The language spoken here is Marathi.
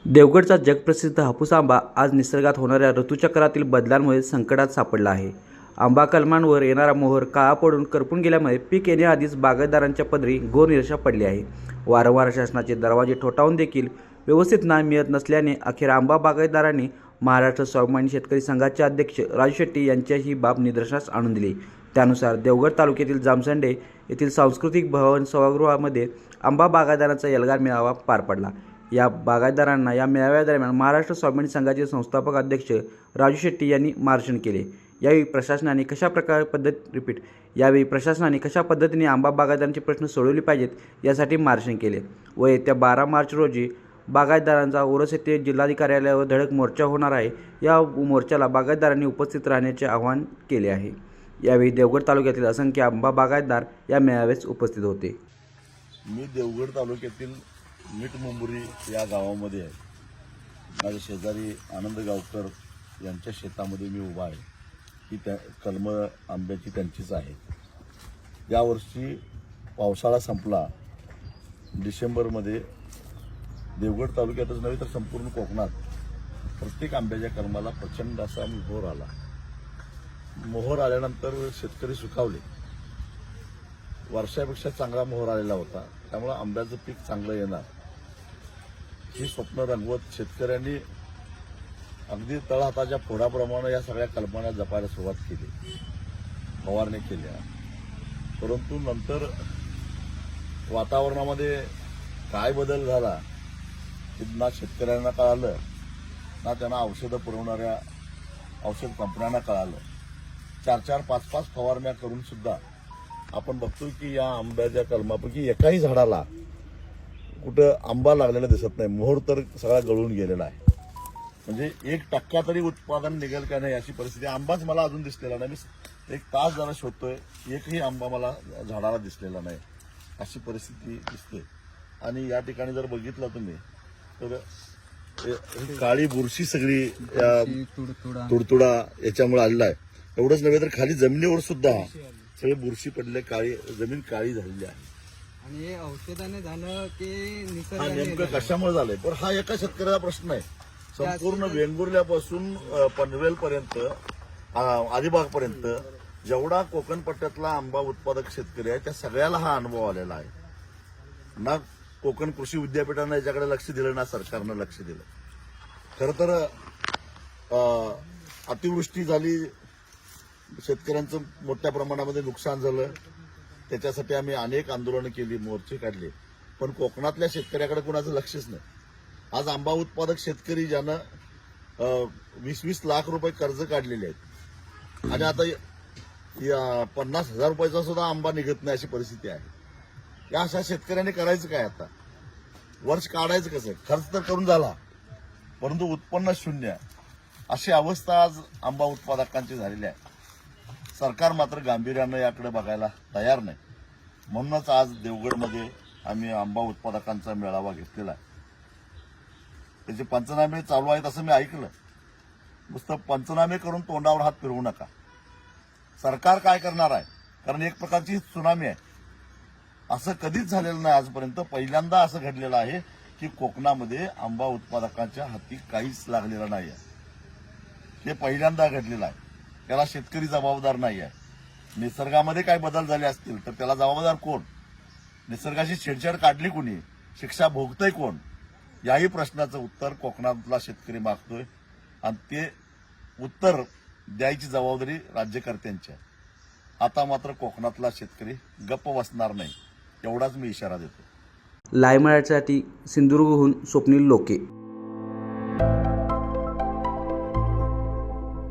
देवगडचा जगप्रसिद्ध हापूस आंबा आज निसर्गात होणाऱ्या ऋतुचक्रातील बदलांमुळे संकटात सापडला आहे. आंबा कलमांवर येणारा मोहर काळा पडून करपून गेल्यामुळे पीक येण्याआधीच बागायतदारांच्या पदरी घोर निराशा पडली आहे. वारंवार शासनाचे दरवाजे ठोठावून देखील व्यवस्थित न्याय मिळत नसल्याने अखेर आंबा बागायतदारांनी महाराष्ट्र स्वाभिमानी शेतकरी संघाचे अध्यक्ष राजू शेट्टी यांच्या ही बाब निदर्शनास आणून दिली. त्यानुसार देवगड तालुक्यातील जामसंडे येथील सांस्कृतिक भवन सभागृहामध्ये आंबा बागायतदारांचा एल्गार मेळावा पार पडला. या बागायतदारांना या मेळाव्यादरम्यान महाराष्ट्र स्वाभिमानी संघाचे संस्थापक अध्यक्ष राजू शेट्टी यांनी मार्गदर्शन केले. यावेळी प्रशासनाने कशा पद्धतीने आंबा बागायतदारांचे प्रश्न सोडवले पाहिजेत यासाठी मार्गदर्शन केले व येत्या 12 मार्च रोजी बागायतदारांचा ओरोस येथे जिल्हाधिकार्यालयावर धडक मोर्चा होणार आहे. या मोर्चाला बागायतदारांनी उपस्थित राहण्याचे आवाहन केले आहे. यावेळी देवगड तालुक्यातील असंख्य आंबा बागायतदार या मेळाव्यास उपस्थित होते. मी देवगड तालुक्यातील मिठमुंबरी या गावामध्ये आहे. माझ्या शेजारी आनंद गावकर यांच्या शेतामध्ये मी उभा आहे. ही कलमं आंब्याची त्यांचीच आहे. यावर्षी पावसाळा संपला. डिसेंबरमध्ये देवगड तालुक्यातच नव्हे तर संपूर्ण कोकणात प्रत्येक आंब्याच्या कलमाला प्रचंड असा मोहर आला. मोहर आल्यानंतर शेतकरी सुखावले. वर्षापेक्षा चांगला मोहर आलेला होता. त्यामुळे आंब्याचं पीक चांगलं येणार ही स्वप्न रंगवत शेतकऱ्यांनी अगदी तळहाताच्या फोडाप्रमाणे या सगळ्या कल्पना जपायला सुरुवात केली, फवारणी केल्या. परंतु नंतर वातावरणामध्ये काय बदल झाला हे ना शेतकऱ्यांना कळालं ना त्यांना औषधं पुरवणाऱ्या औषध कंपन्यांना कळालं. 4-4, 5-5 फवारण्या करून सुद्धा आपण बघतोय की या आंब्याच्या कलमापैकी एकाही झाडाला कुठं आंबा लागलेला दिसत नाही. मोहर तर सगळा गळून गेलेला आहे. म्हणजे 1% तरी उत्पादन निघेल का नाही अशी परिस्थिती. आंबाच मला अजून दिसलेला नाही. मी 1 तास जरा शोधतोय, एकही आंबा मला झाडाला दिसलेला नाही अशी परिस्थिती दिसते. आणि या ठिकाणी जर बघितलं तुम्ही तर काळी बुरशी सगळी तुडतुडा याच्यामुळे आलेला आहे. एवढंच नव्हे तर खाली जमिनीवर सुद्धा सगळे बुरशी पडले, काळी जमीन काळी झालेली आहे. आणि औषधाने झालं की नेमकं कशामुळे झालंय? पण हा एका शेतकऱ्याचा प्रश्न आहे. संपूर्ण वेंगुर्ल्यापासून पनवेलपर्यंत अलिबागपर्यंत जेवढा कोकण पट्ट्यातला आंबा उत्पादक शेतकरी आहे त्या सगळ्याला हा अनुभव आलेला आहे. ना कोकण कृषी विद्यापीठानं याच्याकडे लक्ष दिलं ना सरकारनं लक्ष दिलं. खरं तर अतिवृष्टी झाली, शेतकऱ्यांचं मोठ्या प्रमाणामध्ये नुकसान झालं. त्याच्यासाठी आम्ही अनेक आंदोलनं केली, मोर्चे काढले, पण कोकणातल्या शेतकऱ्याकडे कुणाचं लक्षच नाही. आज आंबा उत्पादक शेतकरी ज्यानं 20-20 लाख रुपये कर्ज काढलेले आहेत आणि आता 50,000 रुपयाचा सुद्धा आंबा निघत नाही अशी परिस्थिती आहे. या अशा शेतकऱ्यांनी करायचं काय? आता वर्ष काढायचं कसं? खर्च तर करून झाला परंतु उत्पन्न शून्य अशी अवस्था आज आंबा उत्पादकांची झालेली आहे. सरकार मात्र गांभीर्यानं याकडे बघायला तयार नाही. म्हणूनच आज देवगडमध्ये आम्ही आंबा उत्पादकांचा मेळावा घेतलेला आहे. त्याचे पंचनामे चालू आहेत असं मी ऐकलं. नुसतं पंचनामे करून तोंडावर हात फिरवू नका. सरकार काय करणार आहे? कारण एक प्रकारची त्सुनामी आहे. असं कधीच झालेलं नाही आजपर्यंत. पहिल्यांदा असं घडलेलं आहे की कोकणामध्ये आंबा उत्पादकांच्या हाती काहीच लागलेलं नाही आहे. हे पहिल्यांदा घडलेलं आहे. त्याला शेतकरी जबाबदार नाही आहे. निसर्गामध्ये काय बदल झाले असतील तर त्याला जबाबदार कोण? निसर्गाची छेडछाड काढली कोणी? शिक्षा भोगतय कोण? याही प्रश्नाचं उत्तर कोकणातला शेतकरी मागतोय आणि ते उत्तर द्यायची जबाबदारी राज्यकर्त्यांची आहे. आता मात्र कोकणातला शेतकरी गप्प बसणार नाही एवढाच मी इशारा देतो. लाईव्ह मराठीसाठी सिंधुदुर्गहून स्वप्नील लोके.